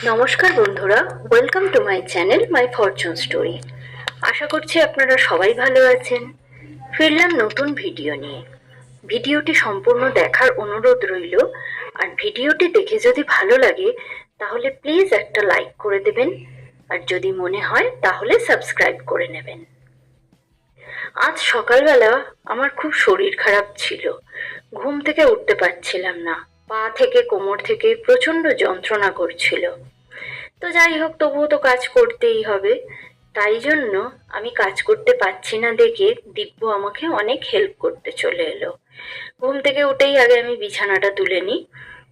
নমস্কার বন্ধুরা, welcome to my channel my fortune story. আশা করছি আপনারা সবাই ভালো আছেন। ফিরলাম নতুন ভিডিও নিয়ে। ভিডিওটি সম্পূর্ণ দেখার অনুরোধ রইল। আর ভিডিওটি দেখে যদি ভালো লাগে তাহলে প্লিজ একটা লাইক করে দেবেন, আর যদি মনে হয় তাহলে সাবস্ক্রাইব করে নেবেন। আজ সকালবেলা আমার খুব শরীর খারাপ ছিল। ঘুম থেকে উঠতে পারছিলাম না। পা থেকে কোমর থেকে প্রচন্ড যন্ত্রণা করছিল। তো যাই হোক, তবুও তো কাজ করতেই হবে। তাই জন্য আমি কাজ করতে পারছি না দেখে দিব্য আমাকে অনেক হেল্প করতে চলে এলো। ঘুম থেকে উঠেই আগে আমি বিছানাটা তুলে নিই।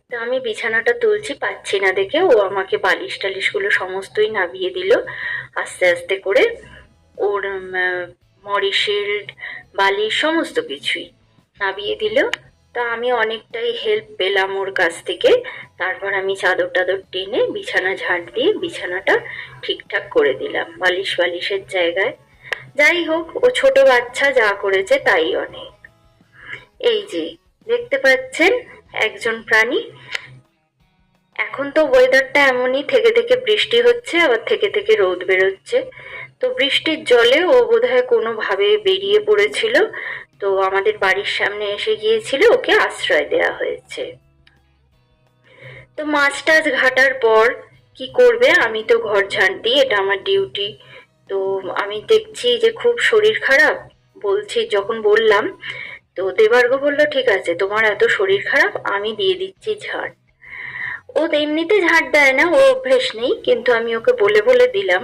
তো আমি বিছানাটা তুলছি, পাচ্ছি না দেখে ও আমাকে বালিশ টালিশগুলো সমস্তই নামিয়ে দিল আস্তে আস্তে করে। ওর মরি শিল্ড, বালিশ সমস্ত কিছুই নামিয়ে দিল। তা আমি অনেকটাই হেল্প পেলাম ওর কাছ থেকে। তারপর আমি চাদর টাদর টেনে বিছানা ঝাড় দিয়ে বিছানাটা ঠিকঠাক করে দিলাম বালিশের জায়গায়। যাই হোক, ও ছোট বাচ্চা, যা করেছে তাই অনেক। এই যে দেখতে পাচ্ছেন একজন প্রাণী। এখন তো ওয়েদারটা এমনই, থেকে থেকে বৃষ্টি হচ্ছে আবার থেকে থেকে রোদ বেরোচ্ছে। তো বৃষ্টির জলে ও বোধহয় কোনোভাবে বেরিয়ে পড়েছিল। তো আমাদের বাড়ির সামনে এসে গিয়েছিল, ওকে আশ্রয় দেওয়া হয়েছে। তো মাছ টাছ ঘাটার পর কি করবে, আমি তো ঘর ঝাড় দিই, এটা আমার ডিউটি। তো আমি দেখছি যে খুব শরীর খারাপ, বলছি যখন বললাম, তো দেবার্গ বলল ঠিক আছে, তোমার এত শরীর খারাপ, আমি দিয়ে দিচ্ছি ঝাড়। ও তো এমনিতে ঝাড় দেয় না, ও অভ্যেস নেই, কিন্তু আমি ওকে বলে বলে দিলাম।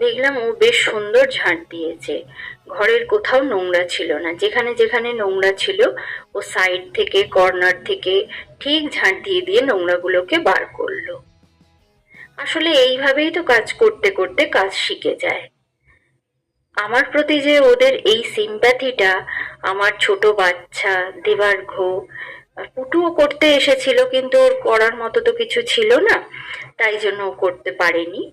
দেখলাম ও বেশ সুন্দর ঝাড় দিয়েছে। ঘরের কোথাও নোংরা ছিল না, যেখানে যেখানে নোংরা ছিল ও সাইড থেকে কর্নার থেকে ঠিক ঝাড় দিয়ে দিয়ে নোংরাগুলোকে বার করলো। আসলে এইভাবেই তো কাজ করতে করতে কাজ শিখে যায়। আমার প্রতি যে ওদের এই সিম্প্যাথিটা, আমার ছোট বাচ্চা দেবার্ঘ, পুটুও করতে এসেছিল কিন্তু ওর করার মতো তো কিছু ছিল না, তাই জন্য ও করতে পারেনি।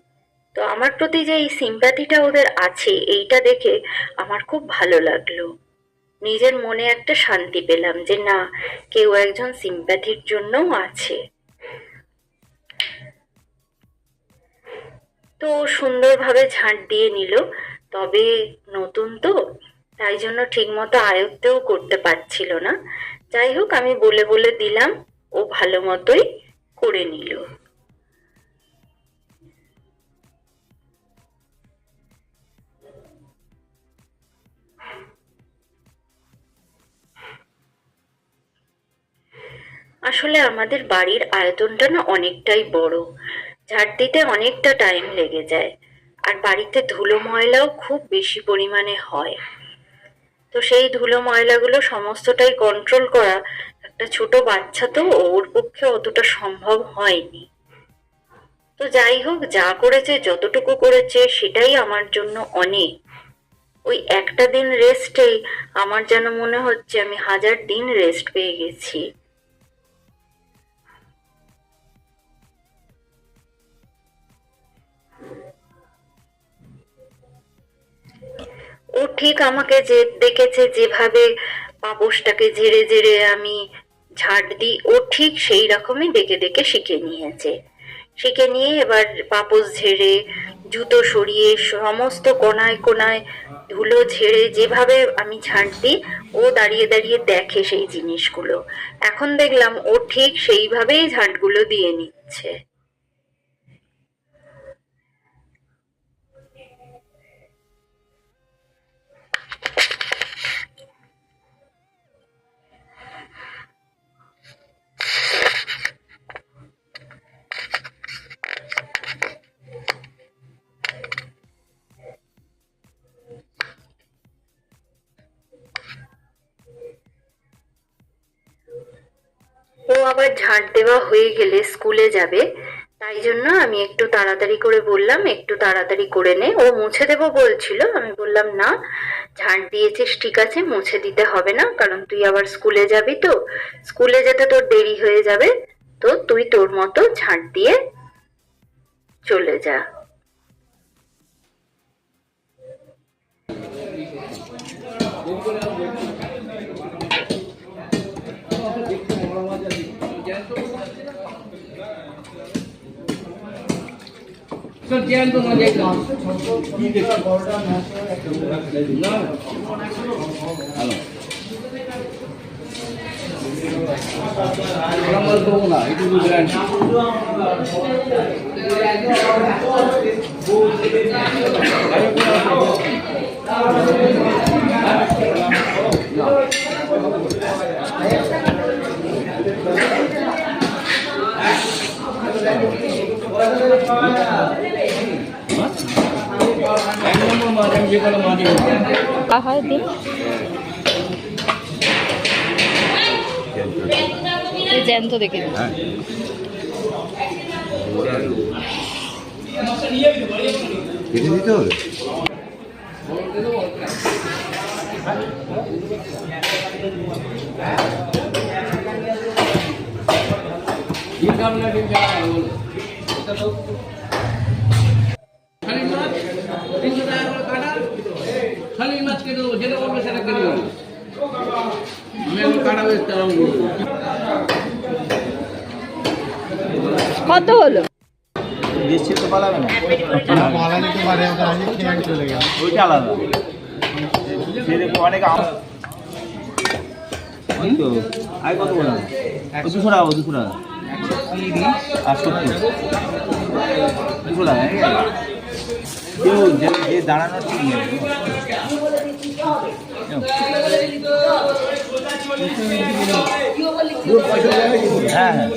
তো আমার প্রতি যে এই সিম্প্যাথিটা ওদের আছে, এইটা দেখে আমার খুব ভালো লাগলো। নিজের মনে একটা শান্তি পেলাম যে না, কেউ একজন সিম্প্যাথির জন্যও আছে। তো সুন্দরভাবে ঝাঁট দিয়ে নিল। তবে নতুন তো, তাই জন্য ঠিক মতো আয়ত্তেও করতে পারছিল না। যাই হোক, আমি বলে বলে দিলাম, ও ভালো মতোই করে নিল। আসলে আমাদের বাড়ির আয়তনটা না অনেকটাই বড়, ঝাড় দিতে অনেকটা টাইম লেগে যায়। আর বাড়িতে ধুলো ময়লাও খুব বেশি পরিমাণে হয়। তো সেই ধুলো ময়লাগুলো সমস্তটাই কন্ট্রোল করা, একটা ছোট বাচ্চা তো, ওর পক্ষে অতটা সম্ভব হয়নি। তো যাই হোক, যা করেছে যতটুকু করেছে সেটাই আমার জন্য অনেক। ওই একটা দিন রেস্টেই আমার যেন মনে হচ্ছে আমি 1000 দিন রেস্ট পেয়ে গেছি। ও ঠিক আমাকে যে দেখেছে যেভাবে পাপোশটাকে ঝেড়ে ঝেড়ে আমি ঝাড় দিই, ও ঠিক সেই রকমই দেখে দেখে শিখে নিয়েছে। শিখে নিয়ে এবার পাপোশ ঝেড়ে, জুতো সরিয়ে, সমস্ত কোনায় কোনায় ধুলো ঝেড়ে যেভাবে আমি ঝাড় দিই, ও দাঁড়িয়ে দাঁড়িয়ে দেখে সেই জিনিসগুলো। এখন দেখলাম ও ঠিক সেইভাবেই ঝাড়গুলো দিয়ে নিচ্ছে। ও আবার ঝাড় দেওয়া হয়ে গেলে স্কুলে যাবে, তাই জন্য আমি একটু তাড়াতাড়ি করে বললাম একটু তাড়াতাড়ি করে নে। ও মুছে দেবো বলছিল, আমি বললাম না, ঝাড় দিয়েছিস ঠিক আছে, মুছে দিতে হবে না, কারণ তুই আবার স্কুলে যাবি, তো স্কুলে যেতে তোর দেরি হয়ে যাবে। তো তুই তোর মতো ঝাড় দিয়ে চলে যা। হয় দিন জ্যান্ত দেখে কেটে দিতে হবে। কত হলো? নিশ্চিত তো পালাবে না, পালা যেতে পারে, ওটা আগে খেয়ে চলে গেল। ওইটা আলাদা। সেরকম অনেক ওই তো আগে কত বললাম, 200 টাকা, 200 টাকা আর 70, 200 টাকা। কেউ যে দাঁড়ানোর ঠিক নেই। হ্যাঁ হ্যাঁ,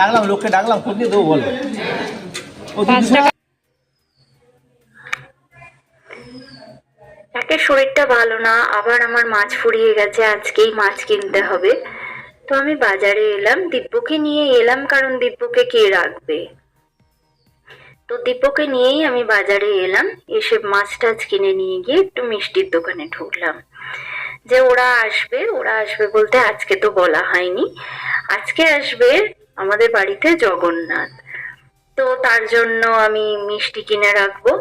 ডাকলাম, লোককে ডাকলাম, খোঁজ দিয়ে দেবো, বলো। একে শরীরটা ভালো না, আবার আমার মাছ ফুরিয়ে গেছে, আজকেই মাছ কিনতে হবে। তো আমি বাজারে এলাম, দিব্যকে নিয়ে এলাম, কারণ দিব্যকে কে রাখবে। তো দিব্যকে নিয়েই আমি বাজারে এলাম, এসে মাছ টাছ কিনে নিয়ে গিয়ে একটু মিষ্টির দোকানে ঢুকলাম। যে ওরা আসবে বলতে আজকে তো বলা হয়নি, আজকে আসবে আমাদের বাড়িতে জগন্নাথ। তো তার জন্য আমি মিষ্টি কিনে রাখবো।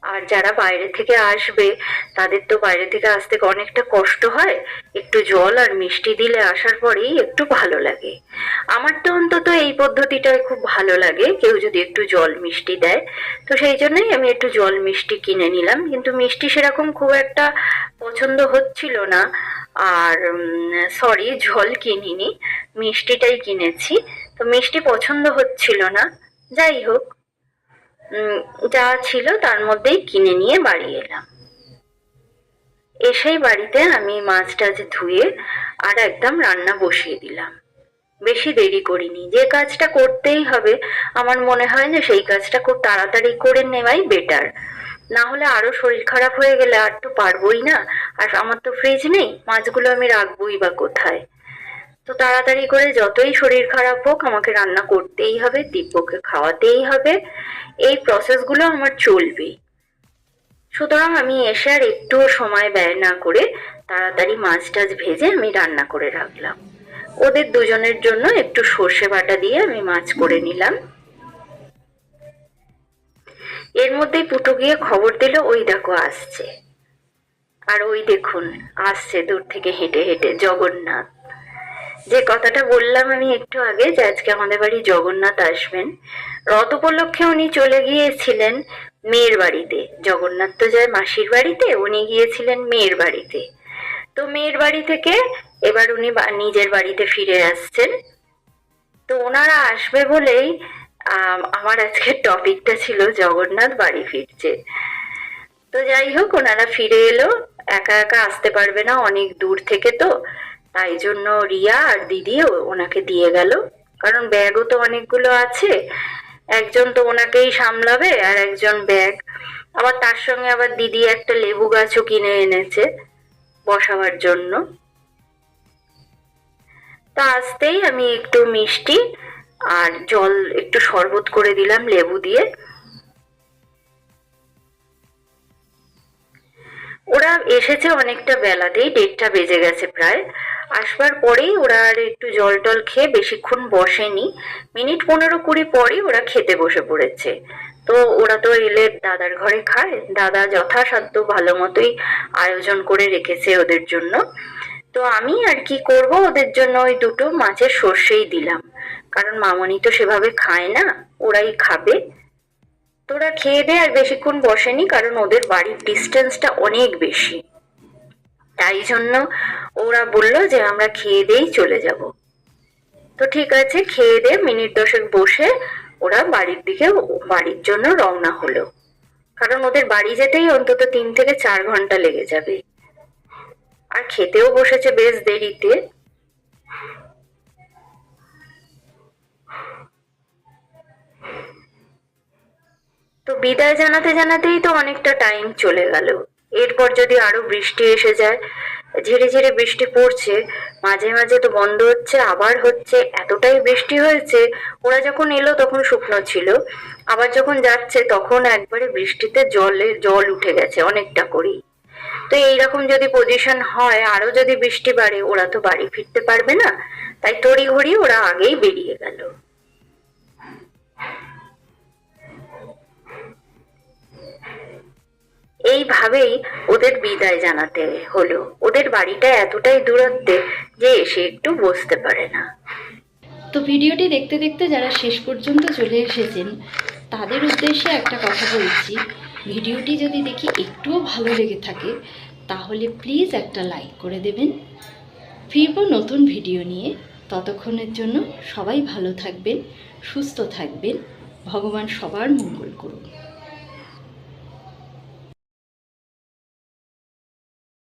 আর যারা বাইরে থেকে আসবে তাদের তো বাইরে থেকে আসতে অনেকটা কষ্ট হয়, একটু জল আর মিষ্টি দিলে আসার পরেই একটু ভালো লাগে। আমার তো অন্তত এই পদ্ধতিটাই খুব ভালো লাগে, কেউ যদি একটু জল মিষ্টি দেয়। তো সেই জন্যই আমি একটু জল মিষ্টি কিনে নিলাম, কিন্তু মিষ্টি সেরকম খুব একটা পছন্দ হচ্ছিল না। আর সরি, জল কিনিনি, মিষ্টিটাই কিনেছি। তো মিষ্টি পছন্দ হচ্ছিল না, যাই হোক যা ছিল তার মধ্যেই কিনে নিয়ে বাড়ি এলাম। এসেই বাড়িতে আমি মাছটা ধুয়ে আর একদম রান্না বসিয়ে দিলাম। বেশি দেরি করিনি, যে কাজটা করতেই হবে আমার মনে হয় যে সেই কাজটা খুব তাড়াতাড়ি করে নেওয়াই বেটার। না হলে আরো শরীর খারাপ হয়ে গেলে আর তো পারবোই না। আর আমার তো ফ্রিজ নেই, মাছগুলো আমি রাখবোই বা কোথায়। তো তাড়াতাড়ি করে যতই শরীর খারাপ হোক আমাকে রান্না করতেই হবে, দিব্যকে খাওয়াতেই হবে, এই প্রসেসগুলো আমার চলবেই। সুতরাং আমি এসে আর একটুও সময় ব্যয় না করে তাড়াতাড়ি মাছ টাছ ভেজে আমি রান্না করে রাখলাম। ওদের দুজনের জন্য একটু সর্ষে বাটা দিয়ে আমি মাছ করে নিলাম। এর মধ্যেই পুটু গিয়ে খবর দিল, ওই দেখো আসছে। আর ওই দেখুন আসছে দূর থেকে হেঁটে হেঁটে জগন্নাথ। যে কথাটা বললাম আমি একটু আগে, যে আজকে আমাদের বাড়ি জগন্নাথ আসবেন, রথ উপলক্ষে উনি চলে গিয়েছিলেন মেয়ের বাড়িতে। জগন্নাথ তো যায় মাসির বাড়িতে, উনি গিয়েছিলেন মেয়ের বাড়িতে। তো মেয়ের বাড়ি থেকে এবার উনি নিজের বাড়িতে ফিরে আসছেন। তো ওনারা আসবে বলেই আমার আজকের টপিকটা ছিল জগন্নাথ বাড়ি ফিরছে। তো যাই হোক, ওনারা ফিরে এলো, একা একা আসতে পারবে না, অনেক দূর থেকে, তো তাই জন্য রিয়া আর দিদি ওনাকে দিয়ে গেল, কারণ ব্যাগও তো অনেকগুলো আছে, একজন তো ওনাকেই সামলাবে আর একজন ব্যাগ। আবার তার সঙ্গে আবার দিদি একটা লেবু গাছও কিনে এনেছে বসাবার জন্য। তা আসতেই আমি একটু মিষ্টি আর জল একটু শরবত করে দিলাম লেবু দিয়ে। ওরা এসেছে অনেকটা বেলাতেই, 1:30টা বেজে গেছে প্রায়। আসবার পরেই ওরা আর একটু জল টল খেয়ে বেশিক্ষণ বসেনি, মিনিট 15-20 পরেই ওরা খেতে বসে পড়েছে। তো ওরা তো এলে দাদার ঘরে খায়, দাদা যথাসাধ্য ভালো মতোই আয়োজন করে রেখেছে ওদের জন্য। তো আমি আর কি করব, ওদের জন্য ওই দুটো মাছের সর্ষেই দিলাম, কারণ মামনি তো সেভাবে খায় না, ওরাই খাবে। তোরা খেয়ে দে, আর বেশিক্ষণ বসেনি, কারণ ওদের বাড়ির ডিস্টেন্সটা অনেক বেশি, তাই জন্য ওরা বলল যে আমরা খেয়ে দিয়েই চলে যাব। তো ঠিক আছে, খেয়ে দিয়ে মিনিট 10 বসে ওরা বাড়ির জন্য রওনা হলো, কারণ ওদের বাড়ি যেতেই অন্তত 3 থেকে 4 ঘন্টা লেগে যাবে। আর খেতেও বসেছে বেশ দেরিতে। তো বিদায় জানাতে জানাতেই তো অনেকটা টাইম চলে গেল। এরপর যদি আরো বৃষ্টি এসে যায়, ঝিরে ঝিরে বৃষ্টি পড়ছে, মাঝে মাঝে তো বন্ধ হচ্ছে আবার হচ্ছে, এতটাই বৃষ্টি হয়েছে। ওরা যখন এলো তখন শুকনো ছিল, আবার যখন যাচ্ছে তখন একবারে বৃষ্টিতে জল উঠে গেছে অনেকটা করেই। তো এইরকম যদি পজিশন হয়, আরো যদি বৃষ্টি বাড়ে, ওরা তো বাড়ি ফিরতে পারবে না, তাই তড়িঘড়ি ওরা আগেই বেরিয়ে গেল। এইভাবেই ওদের বিদায় জানাতে হলো। ওদের বাড়িটা এতটাই দূরত্বে যে এসে একটু বসতে পারে না। তো ভিডিওটি দেখতে দেখতে যারা শেষ পর্যন্ত চলে এসেছেন তাদের উদ্দেশ্যে একটা কথা বলছি, ভিডিওটি যদি দেখি একটুও ভালো লেগে থাকে তাহলে প্লিজ একটা লাইক করে দেবেন। ফিরবো নতুন ভিডিও নিয়ে, ততক্ষণের জন্য সবাই ভালো থাকবেন, সুস্থ থাকবেন, ভগবান সবার মঙ্গল করুন।